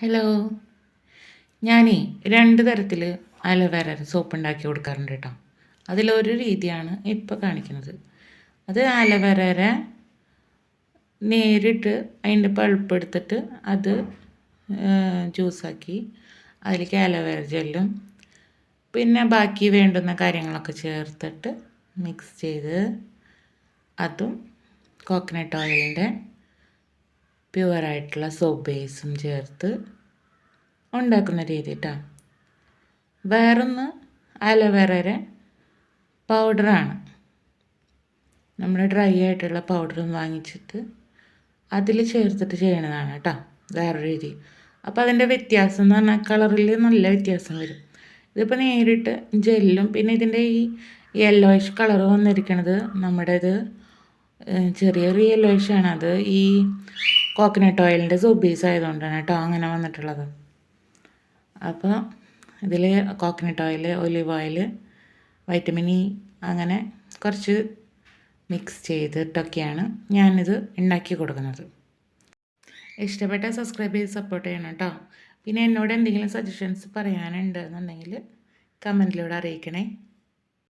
Hello. ഞാനേ 2 തരത്തിൽ aloe vera soap ഉണ്ടാക്കി കൊടുക്കാറുണ്ട് കേട്ടോ. അതിലൊരു രീതിയാണ് ഇപ്പോൾ കാണിക്കുന്നത്. അത് അലോവേര നേരിട്ട് അതിൻ്റെ പൾപ്പ് എടുത്തിട്ട് അത് ജ്യൂസാക്കി അതിലേക്ക് അലോവേര ജെല്ലും പിന്നെ ബാക്കി വേണ്ടുന്ന കാര്യങ്ങളൊക്കെ ചേർത്തിട്ട് മിക്സ് ചെയ്ത് അതും കോക്കനട്ട് ഓയിലിൻ്റെ പ്യുവറായിട്ടുള്ള സോപ്പ് ബേസും ചേർത്ത് ഉണ്ടാക്കുന്ന രീതി കേട്ടോ. വേറൊന്ന് അലോവേര പൗഡറാണ്. നമ്മൾ ഡ്രൈ ആയിട്ടുള്ള പൗഡറും വാങ്ങിച്ചിട്ട് അതിൽ ചേർത്തിട്ട് ചെയ്യണതാണ് കേട്ടോ വേറൊരു രീതി. അപ്പോൾ അതിൻ്റെ വ്യത്യാസം എന്ന് പറഞ്ഞാൽ കളറിൽ നല്ല വ്യത്യാസം വരും. ഇതിപ്പോൾ നേരിട്ട് ജെല്ലും പിന്നെ ഇതിൻ്റെ ഈ യെല്ലോയിഷ് കളർ വന്നിരിക്കണത് നമ്മുടേത് ചെറിയൊരു യെല്ലോയിഷാണ്. അത് ഈ കോക്കനട്ട് ഓയിലിൻ്റെ സോപ്പ് ബേസ് ആയതുകൊണ്ടാണ് കേട്ടോ അങ്ങനെ വന്നിട്ടുള്ളത്. അപ്പോൾ ഇതിൽ coconut oil, olive oil, vitamin E അങ്ങനെ കുറച്ച് മിക്സ് ചെയ്തിട്ടൊക്കെയാണ് ഞാനിത് ഉണ്ടാക്കി കൊടുക്കുന്നത്. ഇഷ്ടപ്പെട്ട സബ്സ്ക്രൈബ് ചെയ്ത് സപ്പോർട്ട് ചെയ്യണം കേട്ടോ. പിന്നെ എന്നോട് എന്തെങ്കിലും സജഷൻസ് പറയാനുണ്ട് എന്നുണ്ടെങ്കിൽ കമൻറ്റിലൂടെ അറിയിക്കണേ.